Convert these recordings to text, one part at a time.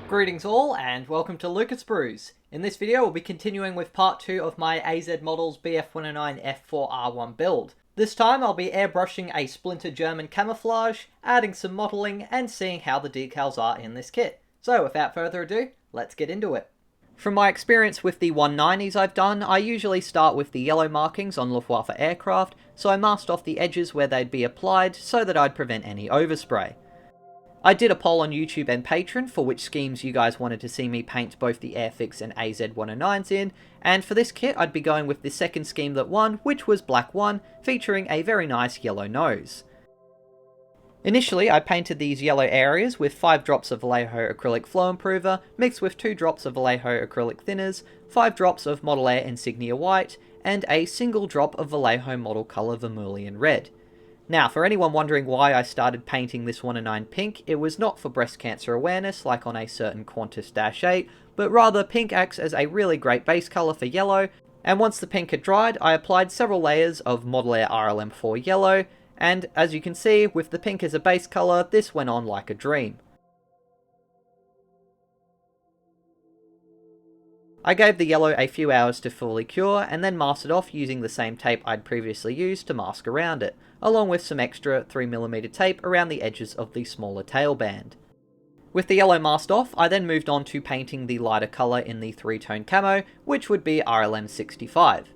Greetings all and welcome to Lucas Brews. In this video we'll be continuing with part 2 of my AZ Models Bf109 F4 R1 build. This time I'll be airbrushing a Splinter German Camouflage, adding some mottling and seeing how the decals are in this kit. So without further ado, let's get into it. From my experience with the 190s I've done, I usually start with the yellow markings on Luftwaffe aircraft, so I masked off the edges where they'd be applied so that I'd prevent any overspray. I did a poll on YouTube and Patreon for which schemes you guys wanted to see me paint both the Airfix and AZ 109s in, and for this kit I'd be going with the second scheme that won, which was Black 1, featuring a very nice yellow nose. Initially I painted these yellow areas with 5 drops of Vallejo acrylic flow improver, mixed with 2 drops of Vallejo acrylic thinners, 5 drops of Model Air Insignia white, and a single drop of Vallejo model colour vermilion red. Now, for anyone wondering why I started painting this 109 pink, it was not for breast cancer awareness like on a certain Qantas -8, but rather pink acts as a really great base colour for yellow, and once the pink had dried, I applied several layers of Model Air RLM4 yellow, and as you can see, with the pink as a base colour, this went on like a dream. I gave the yellow a few hours to fully cure, and then masked it off using the same tape I'd previously used to mask around it, along with some extra 3mm tape around the edges of the smaller tail band. With the yellow masked off, I then moved on to painting the lighter colour in the 3-tone camo, which would be RLM 65.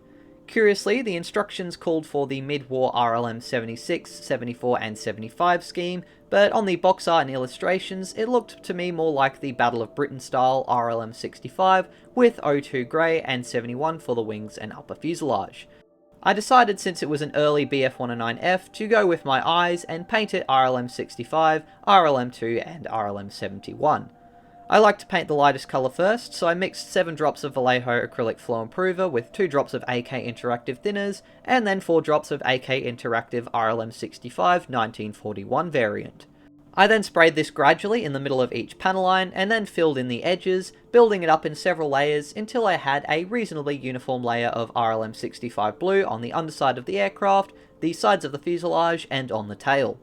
Curiously, the instructions called for the mid-war RLM 76, 74 and 75 scheme, but on the box art and illustrations it looked to me more like the Battle of Britain style RLM 65 with 02 grey and 71 for the wings and upper fuselage. I decided, since it was an early Bf109F, to go with my eyes and paint it RLM 65, RLM 2 and RLM 71. I like to paint the lightest colour first, so I mixed 7 drops of Vallejo acrylic flow improver with 2 drops of AK interactive thinners, and then 4 drops of AK interactive RLM 65 1941 variant. I then sprayed this gradually in the middle of each panel line, and then filled in the edges, building it up in several layers until I had a reasonably uniform layer of RLM 65 blue on the underside of the aircraft, the sides of the fuselage, and on the tail.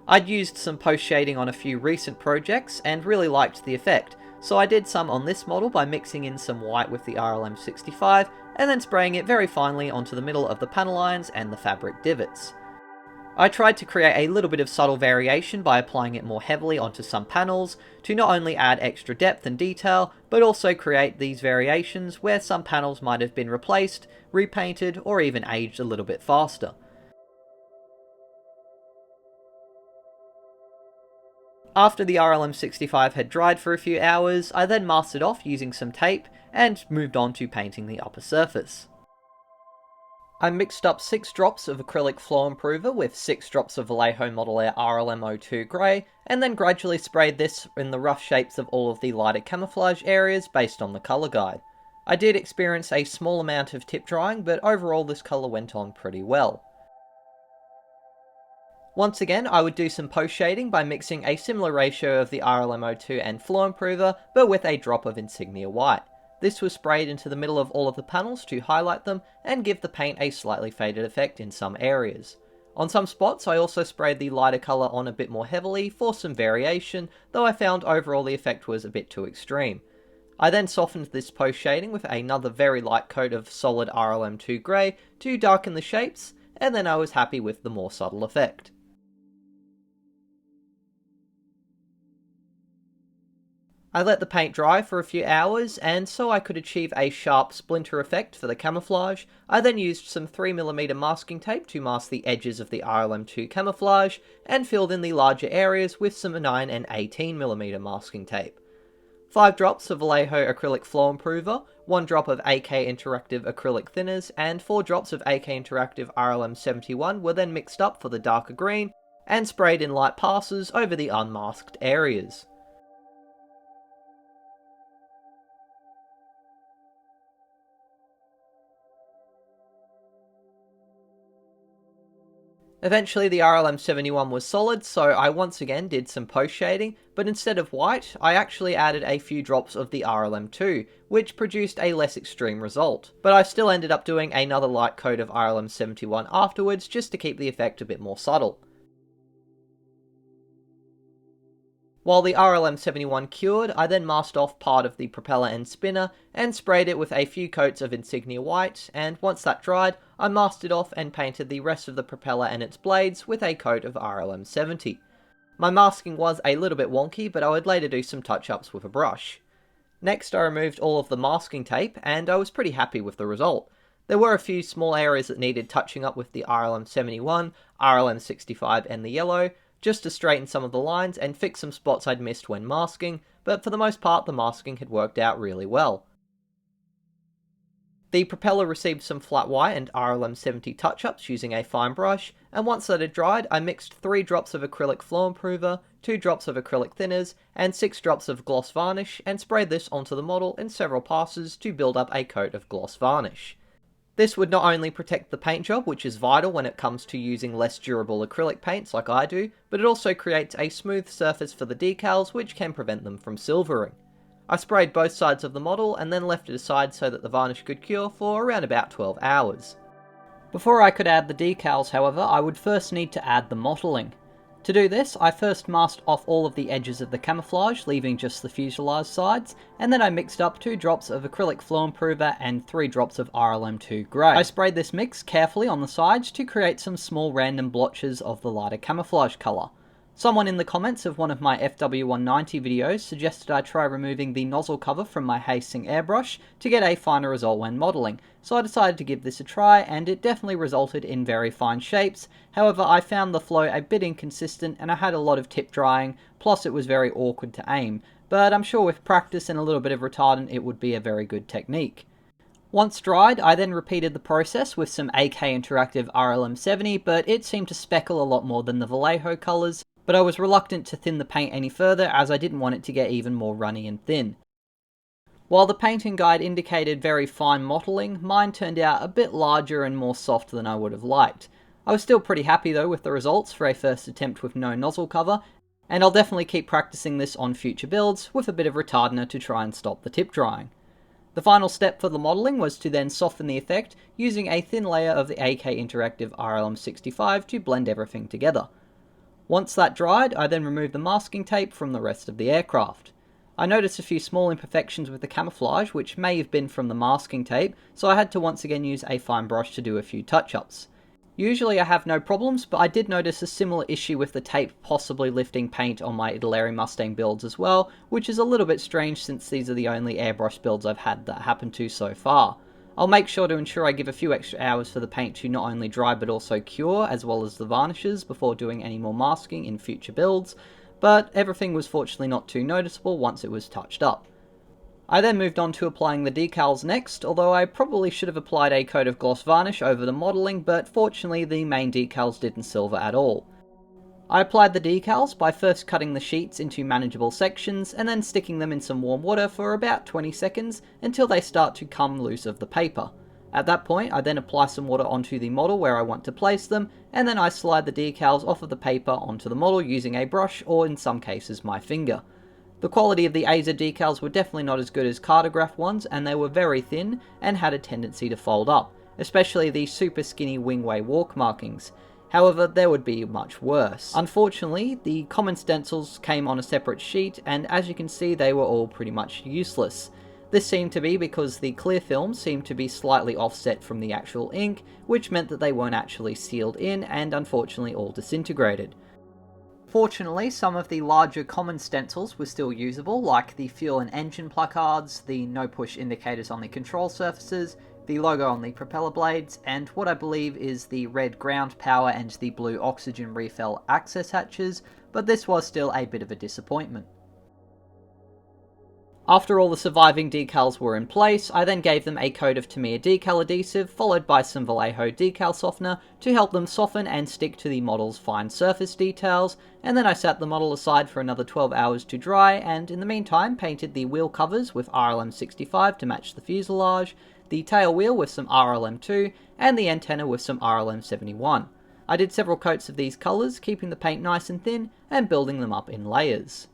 I'd used some post shading on a few recent projects and really liked the effect, so I did some on this model by mixing in some white with the RLM 65 and then spraying it very finely onto the middle of the panel lines and the fabric divots. I tried to create a little bit of subtle variation by applying it more heavily onto some panels to not only add extra depth and detail, but also create these variations where some panels might have been replaced, repainted, or even aged a little bit faster. After the RLM 65 had dried for a few hours, I then masked it off using some tape and moved on to painting the upper surface. I mixed up 6 drops of acrylic flow improver with 6 drops of Vallejo Model Air RLM 02 grey, and then gradually sprayed this in the rough shapes of all of the lighter camouflage areas based on the colour guide. I did experience a small amount of tip drying, but overall this colour went on pretty well. Once again, I would do some post shading by mixing a similar ratio of the RLM 02 and flow improver, but with a drop of Insignia white. This was sprayed into the middle of all of the panels to highlight them and give the paint a slightly faded effect in some areas. On some spots I also sprayed the lighter colour on a bit more heavily for some variation, though I found overall the effect was a bit too extreme. I then softened this post shading with another very light coat of solid RLM 2 grey to darken the shapes, and then I was happy with the more subtle effect. I let the paint dry for a few hours, and so I could achieve a sharp splinter effect for the camouflage, I then used some 3mm masking tape to mask the edges of the RLM2 camouflage, and filled in the larger areas with some 9 and 18mm masking tape. 5 drops of Vallejo acrylic flow improver, 1 drop of AK interactive acrylic thinners, and 4 drops of AK interactive RLM 71 were then mixed up for the darker green, and sprayed in light passes over the unmasked areas. Eventually the RLM 71 was solid, so I once again did some post shading, but instead of white, I actually added a few drops of the RLM 2, which produced a less extreme result. But I still ended up doing another light coat of RLM 71 afterwards, just to keep the effect a bit more subtle. While the RLM71 cured, I then masked off part of the propeller and spinner and sprayed it with a few coats of Insignia White, and once that dried, I masked it off and painted the rest of the propeller and its blades with a coat of RLM70. My masking was a little bit wonky, but I would later do some touch-ups with a brush. Next, I removed all of the masking tape, and I was pretty happy with the result. There were a few small areas that needed touching up with the RLM71, RLM65 and the yellow, just to straighten some of the lines and fix some spots I'd missed when masking, but for the most part the masking had worked out really well. The propeller received some flat white and RLM70 touch-ups using a fine brush, and once that had dried, I mixed 3 drops of acrylic flow improver, 2 drops of acrylic thinners, and 6 drops of gloss varnish, and sprayed this onto the model in several passes to build up a coat of gloss varnish. This would not only protect the paint job, which is vital when it comes to using less durable acrylic paints like I do, but it also creates a smooth surface for the decals which can prevent them from silvering. I sprayed both sides of the model and then left it aside so that the varnish could cure for around about 12 hours. Before I could add the decals, however, I would first need to add the mottling. To do this, I first masked off all of the edges of the camouflage, leaving just the fuselage sides, and then I mixed up 2 drops of acrylic flow improver and 3 drops of RLM2 grey. I sprayed this mix carefully on the sides to create some small random blotches of the lighter camouflage colour. Someone in the comments of one of my FW190 videos suggested I try removing the nozzle cover from my Hastings airbrush to get a finer result when modelling, so I decided to give this a try, and it definitely resulted in very fine shapes. However, I found the flow a bit inconsistent and I had a lot of tip drying, plus it was very awkward to aim, but I'm sure with practice and a little bit of retardant it would be a very good technique. Once dried, I then repeated the process with some AK Interactive RLM70, but it seemed to speckle a lot more than the Vallejo colours, but I was reluctant to thin the paint any further as I didn't want it to get even more runny and thin. While the painting guide indicated very fine mottling, mine turned out a bit larger and more soft than I would have liked. I was still pretty happy though with the results for a first attempt with no nozzle cover, and I'll definitely keep practicing this on future builds with a bit of retardant to try and stop the tip drying. The final step for the modelling was to then soften the effect using a thin layer of the AK Interactive RLM65 to blend everything together. Once that dried, I then removed the masking tape from the rest of the aircraft. I noticed a few small imperfections with the camouflage, which may have been from the masking tape, so I had to once again use a fine brush to do a few touch-ups. Usually I have no problems, but I did notice a similar issue with the tape possibly lifting paint on my Italeri Mustang builds as well, which is a little bit strange since these are the only airbrush builds I've had that happened to so far. I'll make sure to ensure I give a few extra hours for the paint to not only dry but also cure, as well as the varnishes, before doing any more masking in future builds, but everything was fortunately not too noticeable once it was touched up. I then moved on to applying the decals next, although I probably should have applied a coat of gloss varnish over the modelling, but fortunately the main decals didn't silver at all. I applied the decals by first cutting the sheets into manageable sections and then sticking them in some warm water for about 20 seconds until they start to come loose of the paper. At that point, I then apply some water onto the model where I want to place them, and then I slide the decals off of the paper onto the model using a brush or in some cases my finger. The quality of the AZ decals were definitely not as good as Cartograph ones, and they were very thin and had a tendency to fold up, especially the super skinny wingway walk markings. However, there would be much worse. Unfortunately, the common stencils came on a separate sheet, and as you can see they were all pretty much useless. This seemed to be because the clear film seemed to be slightly offset from the actual ink, which meant that they weren't actually sealed in and unfortunately all disintegrated. Fortunately, some of the larger common stencils were still usable, like the fuel and engine placards, the no push indicators on the control surfaces, the logo on the propeller blades, and what I believe is the red ground power and the blue oxygen refill access hatches, but this was still a bit of a disappointment. After all the surviving decals were in place, I then gave them a coat of Tamiya decal adhesive, followed by some Vallejo decal softener to help them soften and stick to the model's fine surface details, and then I set the model aside for another 12 hours to dry, and in the meantime painted the wheel covers with RLM65 to match the fuselage, the tail wheel with some RLM2, and the antenna with some RLM71. I did several coats of these colours, keeping the paint nice and thin, and building them up in layers.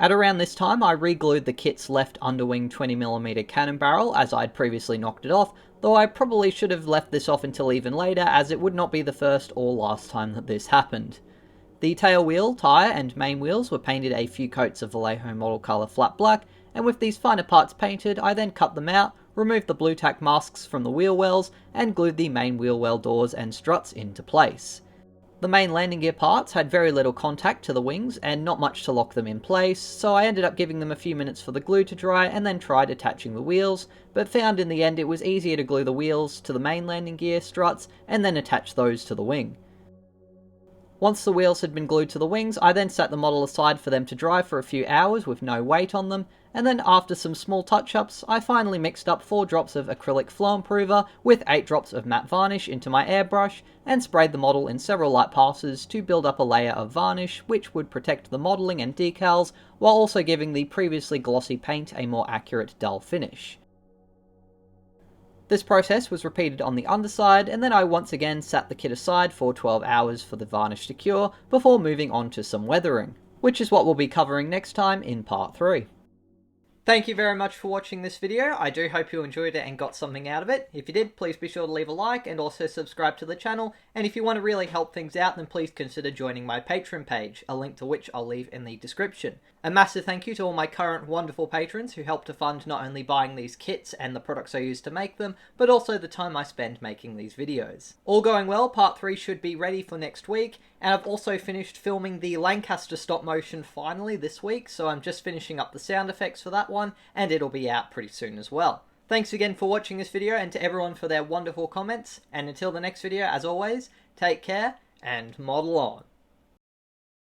At around this time, I re-glued the kit's left underwing 20mm cannon barrel as I'd previously knocked it off, though I probably should have left this off until even later, as it would not be the first or last time that this happened. The tail wheel, tyre and main wheels were painted a few coats of Vallejo model colour flat black, and with these finer parts painted, I then cut them out, removed the blue tack masks from the wheel wells, and glued the main wheel well doors and struts into place. The main landing gear parts had very little contact to the wings and not much to lock them in place, so I ended up giving them a few minutes for the glue to dry and then tried attaching the wheels, but found in the end it was easier to glue the wheels to the main landing gear struts and then attach those to the wing. Once the wheels had been glued to the wings, I then set the model aside for them to dry for a few hours with no weight on them, and then after some small touch-ups, I finally mixed up 4 drops of acrylic flow improver with 8 drops of matte varnish into my airbrush, and sprayed the model in several light passes to build up a layer of varnish which would protect the mottling and decals, while also giving the previously glossy paint a more accurate dull finish. This process was repeated on the underside, and then I once again sat the kit aside for 12 hours for the varnish to cure before moving on to some weathering, which is what we'll be covering next time in part 3. Thank you very much for watching this video. I do hope you enjoyed it and got something out of it. If you did, please be sure to leave a like and also subscribe to the channel. And if you want to really help things out, then please consider joining my Patreon page, a link to which I'll leave in the description. A massive thank you to all my current wonderful patrons who help to fund not only buying these kits and the products I use to make them, but also the time I spend making these videos. All going well, part 3 should be ready for next week, and I've also finished filming the Lancaster stop motion finally this week, so I'm just finishing up the sound effects for that one, and it'll be out pretty soon as well. Thanks again for watching this video, and to everyone for their wonderful comments, and until the next video, as always, take care, and model on.